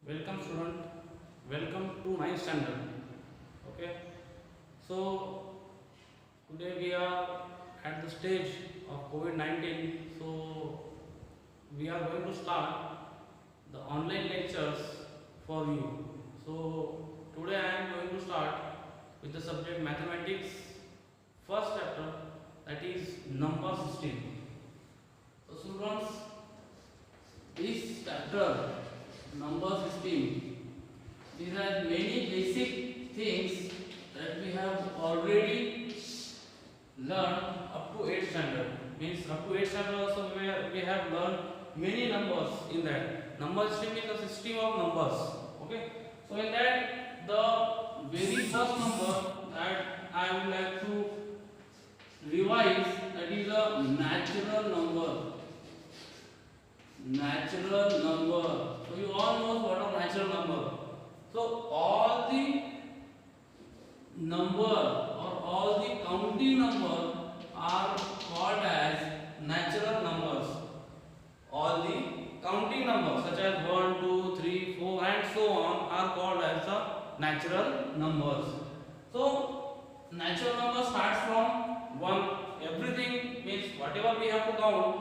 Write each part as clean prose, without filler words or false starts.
Welcome student, welcome to ninth standard. Okay, so today we are at the stage of COVID-19. So we are going to start the online lectures for you. So today I am going to start with the subject mathematics, first chapter, that is number system. So students, this chapter number system, these are many basic things that we have already learned up to 8th standard. Means up to 8th standard also we have learned many numbers in that. Number system is a system of numbers. Okay. So in that the very first number that I would like to revise, that is a natural number. Natural number. So you all know what are natural number. So all the number or all the counting number are called as natural numbers. All the counting numbers such as 1, 2, 3, 4 and so on are called as the natural numbers. So natural number starts from 1. Everything means whatever we have to count,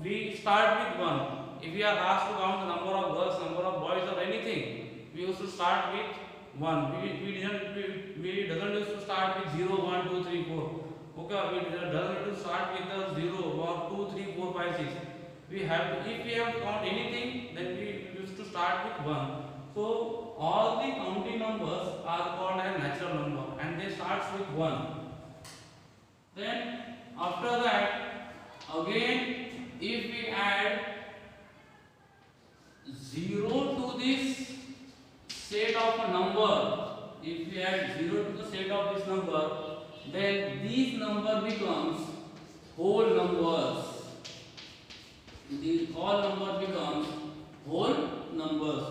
we start with 1. If we are asked to count the number of girls, number of boys or anything, we used to start with 1. We doesn't used to start with 0, 1, 2, 3, 4. Okay, we doesn't need to start with the 0 or 2, 3, 4, 5, 6. We have to, if we have to count anything, then we used to start with 1. So all the counting numbers are called as natural number and they starts with 1. Then after that, again if we add 0 to this set of a number, if we add 0 to the set of this number, then this number becomes whole numbers. These all number becomes whole numbers.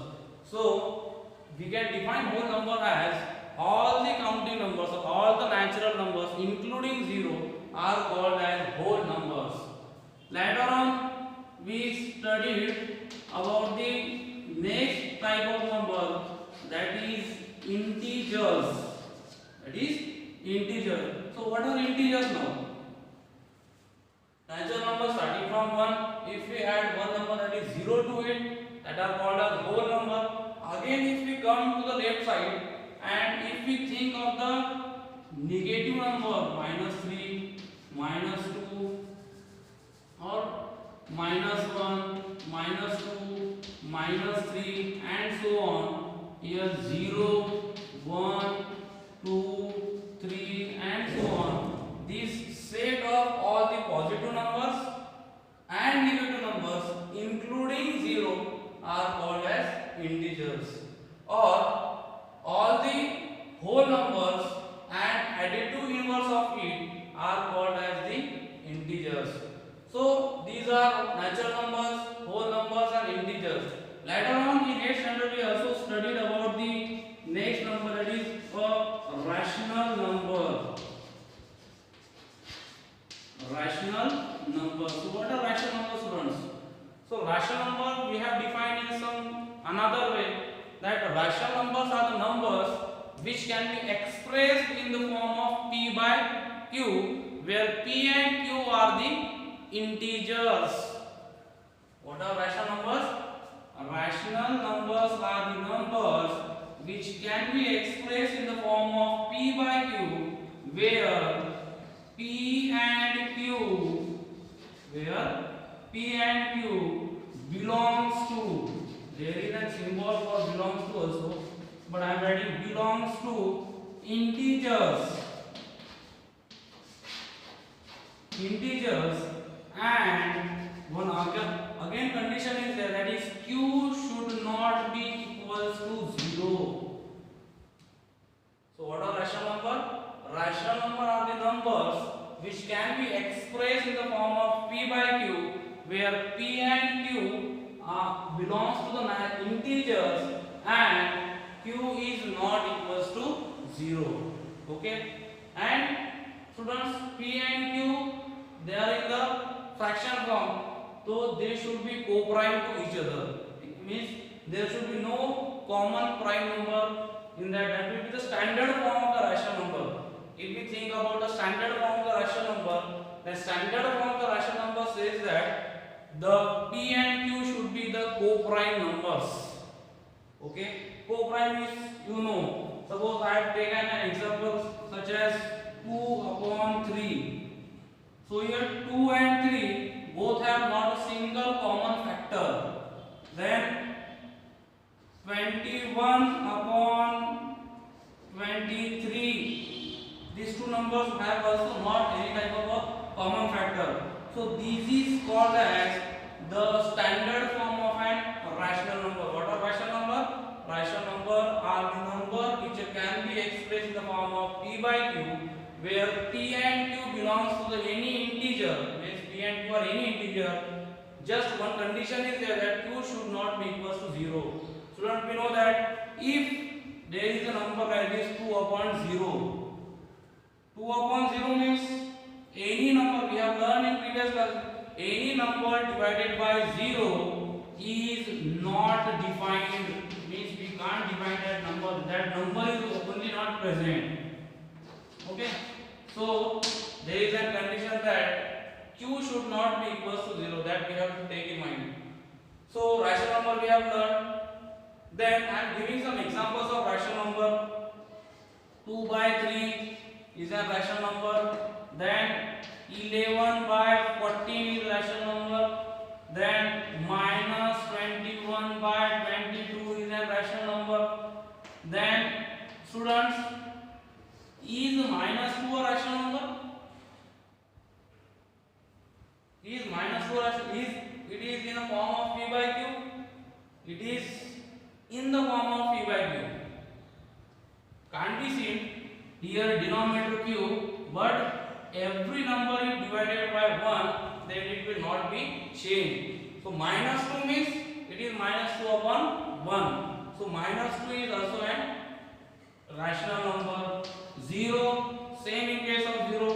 So we can define whole number as all the counting numbers or all the natural numbers including 0 are called as whole numbers. Later on we studied about the next type of number, that is integers. That is integer. So what are integers now? Natural number starting from 1. If we add one number that is 0 to it, that are called as whole number. Again if we come to the left side and if we think of the negative number -3, -2 or -1, -2, -3 and so on. Here 0, 1, 2, 3 and so on. This set of all the positive numbers and negative numbers including 0 are called as integers, or all the whole numbers and additive inverse of it are called as the integers. So these are natural numbers, whole numbers and integers. Later on in 8th standard we also studied about the next number, that is a rational number. Rational number. So what are rational numbers, students? So rational number we have defined in some another way, that rational numbers are the numbers which can be expressed in the form of p by q, where p and q are the integers. What are rational numbers? Rational numbers are the numbers which can be expressed in the form of p by q, where p and q, belongs to, there is a symbol for belongs to also, but I am writing belongs to integers. And one again condition is there, that is q should not be equals to 0. So what are rational number? Rational number are the numbers which can be expressed in the form of p by q, where p and q belongs to the integers and q is not equals to 0. Okay, and students, p and q, they are in the fraction form, so they should be co-prime to each other. It means there should be no common prime number in that will be the standard form of the rational number. If we think about the standard form of the rational number, the standard form of the rational number says that the P and Q should be the co-prime numbers. Okay, co-prime is, you know, suppose I have taken an example such as 2/3. So here 2 and 3 both have not a single common factor. Then 21/23, these two numbers have also not any type of a common factor. So this is called as the standard form of an rational number. What are rational number? Rational number are the number which can be expressed in the form of P by Q, where P and Q belongs to the any integer. Means P and Q are any integer. Just one condition is there, that Q should not be equal to 0. Student, we know that if there is a number like this 2/0, 2/0 means any number, we have learned in previous class, any number divided by 0 is not defined. Means we can't define that number. That number is openly not present. Okay, so there is a condition that Q should not be equal to 0. That we have to take in mind. So rational number we have learned. Then I am giving some examples of rational number. 2/3 is a rational number. Then 11/14 is rational number. Then -21/22 is a rational number. Then students, is -2 a rational number? Is -2 rational? It is in the form of P by Q? It is in the form of P by Q. Can't be seen here denominator Q, but every number is divided by 1, then it will not be changed. So -2 means it is -2/1. So -2 is also an rational number. 0, same in case of 0.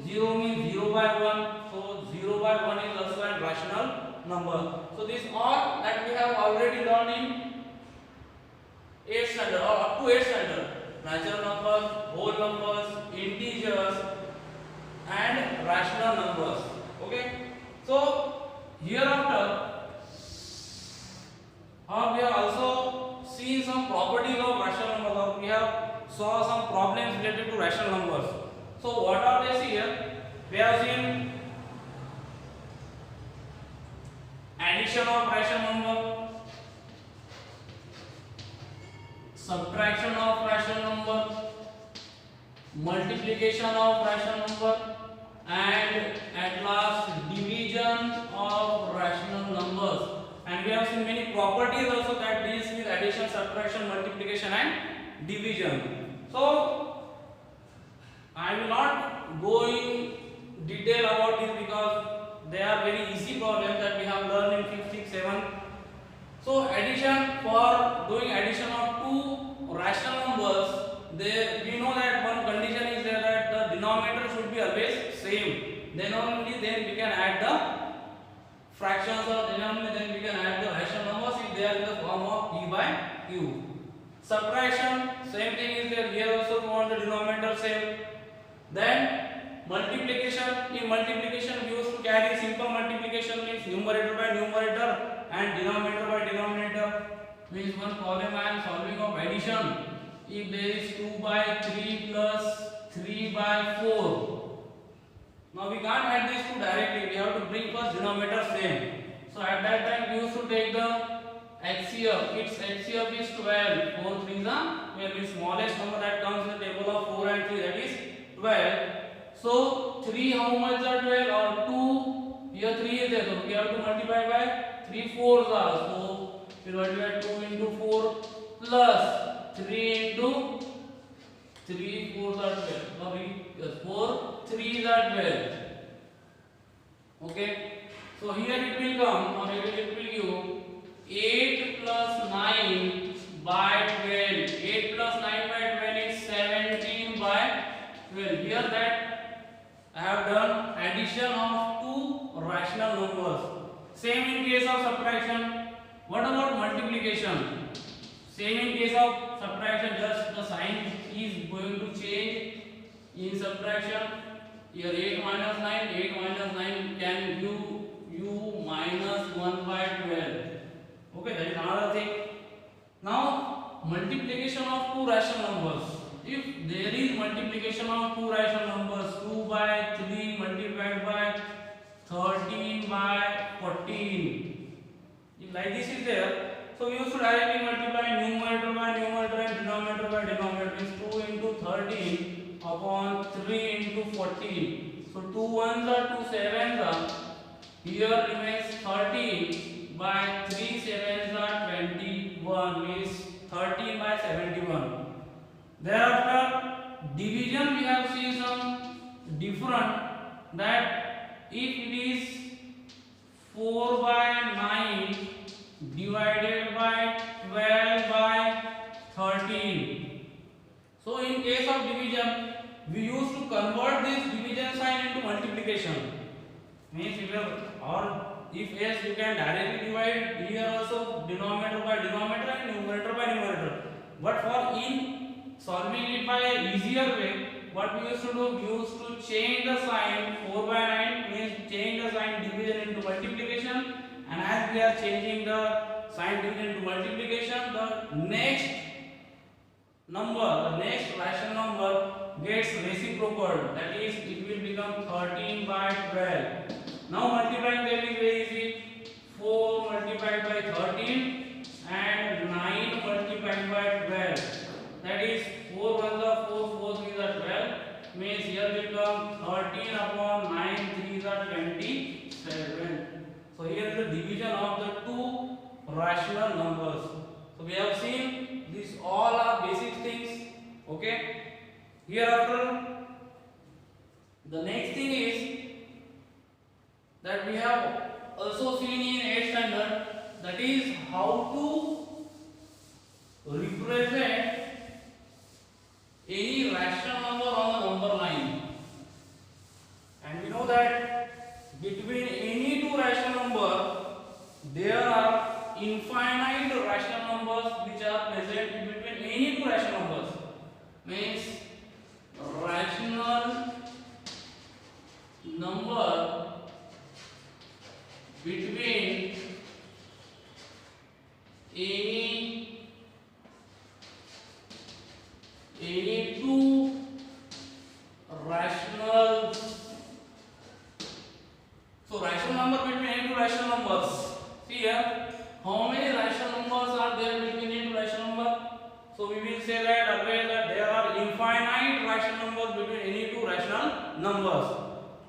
0 means 0/1. So 0/1 is also a rational number. So this all that we have already learned in 8th standard or up to 8th standard. Natural numbers, whole numbers, integers and rational numbers. Okay. So hereafter we have also seen some properties of rational numbers, or we have saw some problems related to rational numbers. So what are they here? We have seen addition of rational number, subtraction of rational number, multiplication of rational number, and at last division of rational numbers. And we have seen many properties also that deals with addition, subtraction, multiplication and division. So I will not go in detail about this because they are very easy problems that we have learned in 5th, 6th, 7th. So addition, for doing addition of two rational numbers, we know that one condition is there, that the denominator should be always same. Then only then we can add the fractions, or then only then we can add the rational numbers if they are in the form of P by Q. Subtraction, same thing is there. Here also we want the denominator same. Then multiplication, in multiplication we used to carry simple multiplication, means numerator by numerator and denominator by denominator. Means one problem I am solving of addition. If there is 2/3 plus 3/4. Now we can't add these two directly. We have to bring first denominator same. So at that time we used to take the HCF. Its HCF is 12. 4 3s are 12. The smallest number that comes in the table of 4 and 3, that is 12. So 3 how much are 12, or 2? Here 3 is there, so we have to multiply by 3 4s are. So we multiply 2 into 4 plus 3 into 3 4s are 12. Now we 4 3s are 12. Okay. So here it will come, or it will give 8 plus 9 by 12. 8 plus 9 by 12 is 17 by 12. Here that I have done addition of two rational numbers. Same in case of subtraction. What about multiplication? Same in case of subtraction, just the sign is going to change in subtraction. Here 8 minus 9 can give you minus 1 by 12. Okay, that is another thing. Now multiplication of two rational numbers. If there is multiplication of two rational numbers, 2 by 3 multiplied by 13 by 14, if like this is there, so you should directly multiply numerator by numerator and denominator by denominator. Means 2 into 13 upon 3 into 14. So 2 ones are 2 sevens are. Here remains 13 by 3 sevens are 21. Means 13 by 71. Thereafter division we have seen some different, that if it is 4 by 9 divided by 12 by 13. So in case of division, we used to convert this division sign into multiplication. Means if yes, you can directly divide here also denominator by denominator and numerator by numerator. But for in solving it by a easier way, what we used to do, we used to change the sign. 4 by 9 means change the sign division into multiplication. And as we are changing the sign division into multiplication, the next number, the next rational number gets reciprocal. That is, it will become 13 by 12. Now multiplying them is very easy. 4 multiplied by 13 and 9 multiplied by 12. That is 4 ones are 4, 4 threes are 12. Means here will come 13 upon 9 threes are 27. So here is the division of the two rational numbers. So we have seen these all are basic things. Okay. Hereafter, the next thing is that we have also seen in 8th standard, that is how to represent any rational number on the number line. And we know that between any two rational numbers there are infinite rational numbers which are present between any two rational numbers. Means rational number between any two rational, so rational number between any two rational numbers. See here, how many rational numbers are there between any two rational numbers? So we will say that always that there are infinite rational numbers between any two rational numbers.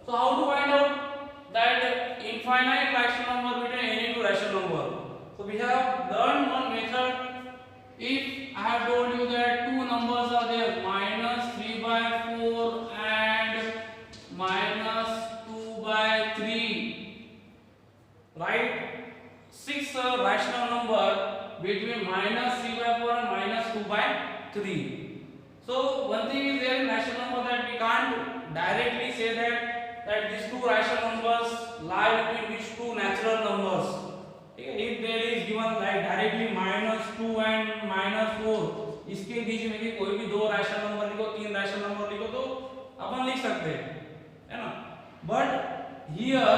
So how to find out that infinite rational number between any two rational numbers? So we have learned one method. If I have told you that two numbers are there, minus 3 by 4 and minus 2 by 3, right? 6 rational number between minus 3 by 4 and minus 2 by 3. So one thing is there in rational number that we can't directly say that these two rational numbers lie between which two natural numbers. If there is given like directly minus 2 and minus 4, इसके बीच में भी कोई भी दो rational number लिखो, तीन rational number लिखो तो अपन लिख सकते हैं, है ना? But here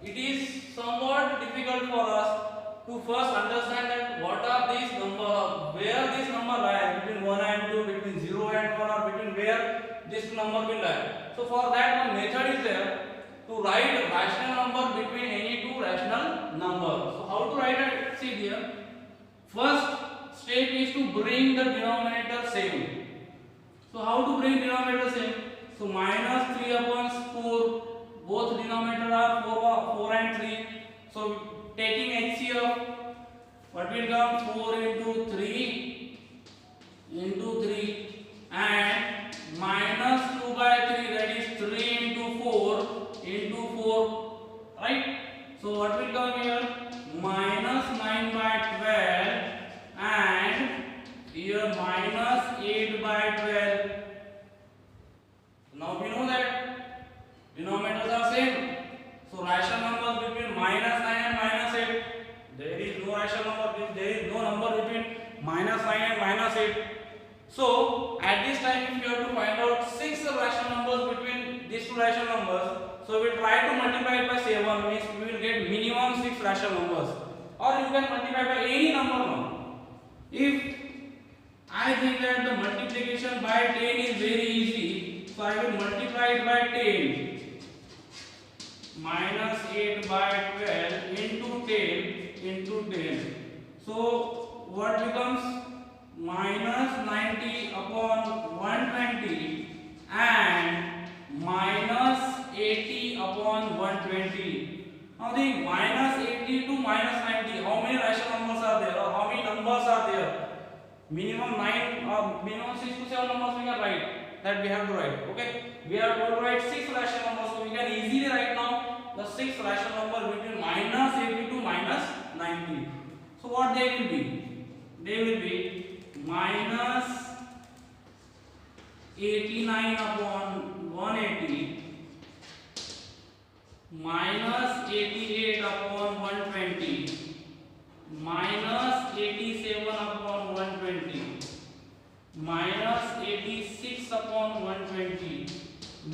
it is somewhat difficult for us to first understand that what are these numbers, where this number lies, between 1 and 2, between 0 and 1, or between where this number will lie. So for that one method is there to write rational number between any two rational numbers. So how to write it? See here. First step is to bring the denominator same. So how to bring denominator same? So minus 3 upon 4, both denominator are 4 and 3. So taking HCF, what will come? 4 into 3 and minus 2 by 3, that is 3 into 4 into 4, right? So what will come here? Minus 9 by 12 and here minus 8 by 12. Now we know that denominators are same. So rational numbers between minus 9 and minus 8. There is no rational number. There is no number between -9 and -8. So at this time, if you have to find out 6 rational numbers between these two rational numbers, so we will try to multiply it by 7, means we will get minimum 6 rational numbers, or you can multiply by any number now. If I think that the multiplication by 10 is very easy, so I will multiply it by 10. -8 by 12 into 10 into 10. So what becomes? -90 upon 120 and -80 upon 120. Now the -80 to -90, how many rational numbers are there, or how many numbers are there? Minimum 9 or minimum 6 to 7 numbers we can write, that we have to write. Okay, we are going to write 6 rational numbers, so we can easily write now the 6 rational number between -80 to -90. So what they will be? They will be -89 upon 180, -88 upon 120, -87 upon 120, -86 upon 120,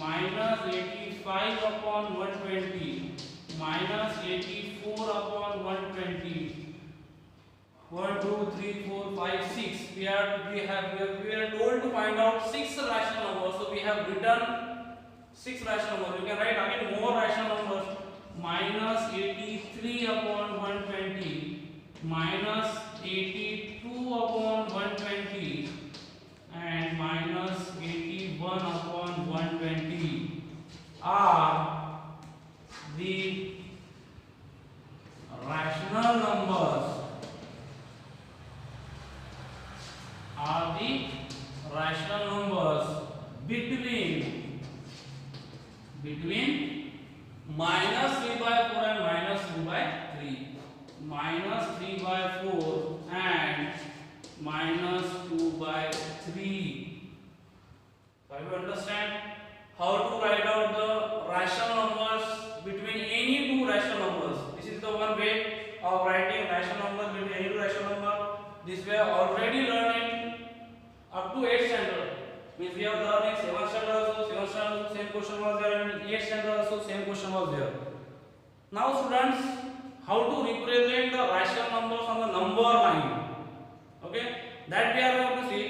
-85 upon 120, -84 upon 120. 1 2 3 4 5 6. We are told to find out 6 rational numbers, so we have written 6 rational numbers. You can write again more rational numbers. -83 upon 120, -82 upon 120, and -81 upon 120 are the rational numbers. Are the rational numbers between -3/4 and -2/3, -3/4 and -2/3. So you understand how to write out the rational numbers between any two rational numbers. This is the one way of writing rational numbers between any two rational number. This we have already learned in up to 8th standard. Means we have learned in 7th standard also, 7th standard also same question was there, and 8th standard also same question was there. Now students, how to represent the rational numbers on the number line? Okay, that we are going to see.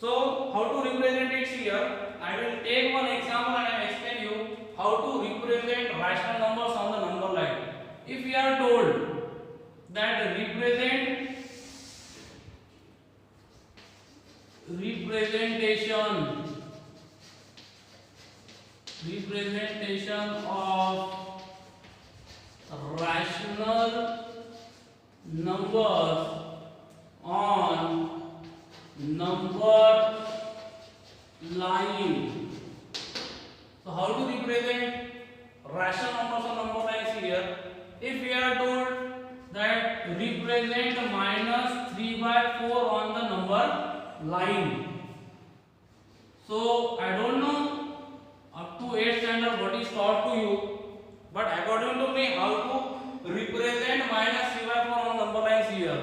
So how to represent it here? I will take one example and I will explain you how to represent rational numbers on the number line. If we are told that representation of rational numbers on number line. So how to represent rational numbers on number lines here? If we are told that represent -3/4 on the number line. So I don't know up to 8th standard what is taught to you, but according to me, how to represent -3/4 on number lines here?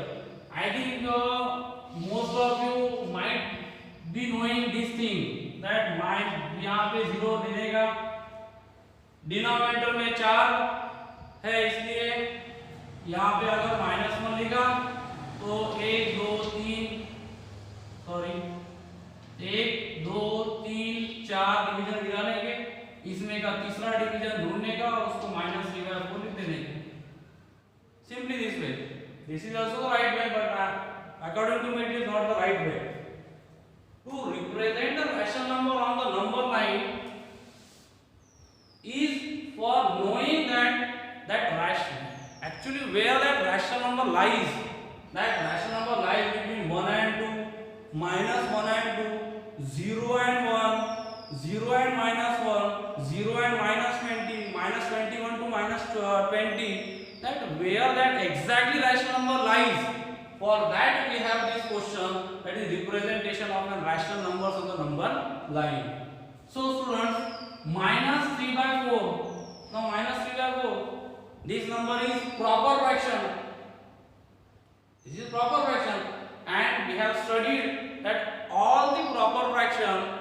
I think most of you might be knowing this thing, that यहाँ पे 0 देने का, denominator में 4 है, इसलिए यहाँ पे अगर -1 लिखा तो 1 2 3 4 डिवीजन गिराने के, इसमें का तीसरा डिवीजन ढूंढने का और उसको -3/4 लिख देने के. Simply this way. This is also the right way, but according to me it is not the right way. To represent the rational number on the number line is for knowing that rational, actually where that rational number lies. That rational number lies between 1 and 2, -1 and 2, 0 and 1, 0 and -1, 0 and -20, -21 to -20. That where that exactly rational number lies, for that we have this question, that is representation of the rational numbers on the number line. So students, -3/4. Now -3/4, this number is proper fraction. This is proper fraction, and have studied that all the proper fraction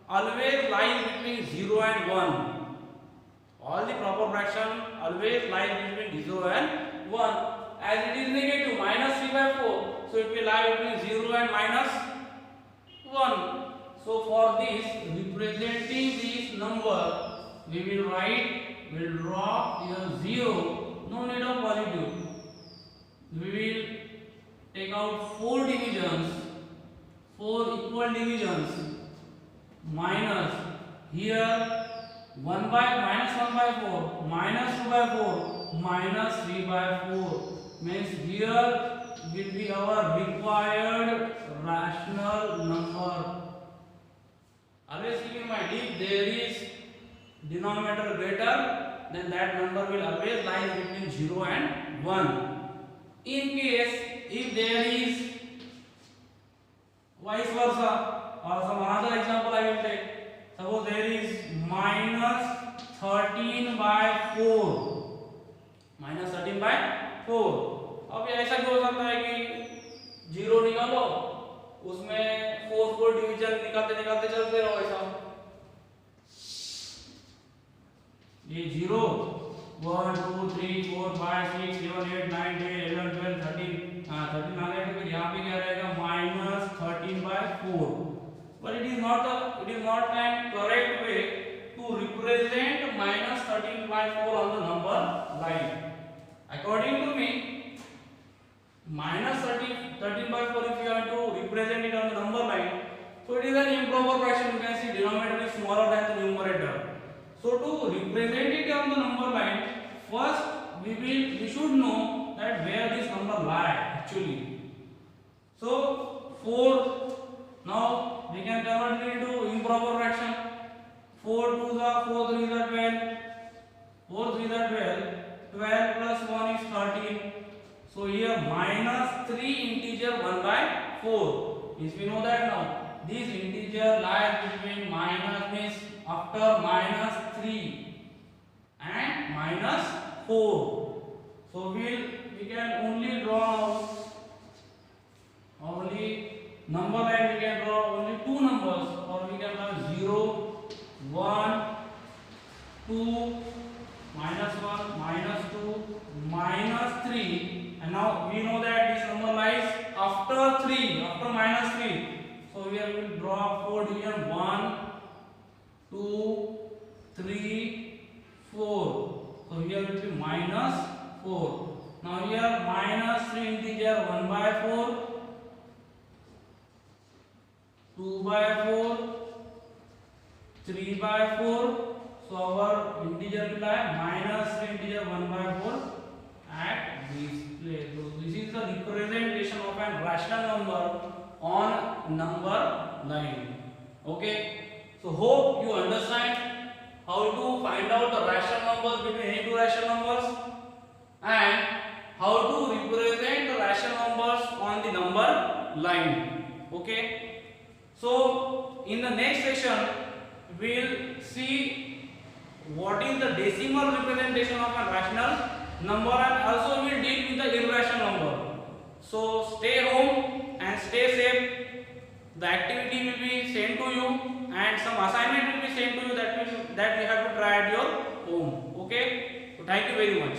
always lies between 0 and 1. All the proper fraction always lies between 0 and 1. As it is negative, minus 3 by 4, so it will lie between 0 and minus 1. So for this, representing this number, we will write, we will draw here 0, no need of positive. We will take out 4 divisions, 4 equal divisions, minus here 1 by minus 1 by 4, minus 2 by 4, minus 3 by 4. Means here will be our required rational number. Always keep in mind, if there is denominator greater, then that number will always lie between 0 and 1. In case if there is vice versa, or some another example I will take. Suppose there is minus 13 by 4, minus 13 by 4. अब ये ऐसा क्यों हो सकता है कि 0 निकालो, उसमें 4 डिवीजन निकालते निकालते चलते रहो ऐसा। ये 0 1 2 3 4 5 6 7 8 9 10 11 12 13 13 आ गया, तो फिर यहाँ पे क्या रहेगा minus 13 by 4. But it is not an correct way to represent minus 13 by 4 on the number line. According to me, minus 13 by 4, if you have to represent it on the number line, so it is an improper fraction. You can see denominator is smaller than the numerator. So to represent it on the number line, first we should know that where this number lie actually. So 4, now we can convert it into improper fraction. 4 2s are 4 3s are 12, 4 3s are 12, 12 plus 1 is 13. So here minus 3 integer 1 by 4. Yes, we know that now. This integer lies between minus means after minus 3 and minus 4. So we can only draw only number line, we can draw only two numbers, or we can draw 0 1 2 minus 1 minus 2 minus 3, and now we know that this number lies after 3, after minus 3. So here we will draw 4 division 1 2 3 4. So here will be minus 4. Now here minus 3 integer 1 by 4, 2 by 4, 3 by 4. So our integer will lie minus 3 integer 1 by 4 at this place. So this is the representation of a rational number on number line. Okay. So hope you understand how to find out the rational numbers between any two rational numbers and how to represent the rational numbers on the number line. Okay. So in the next session we will see what is the decimal representation of a rational number, and also we will deal with the irrational number. So stay home and stay safe. The activity will be sent to you and some assignment will be sent to you that you have to try at your home. Okay. So thank you very much.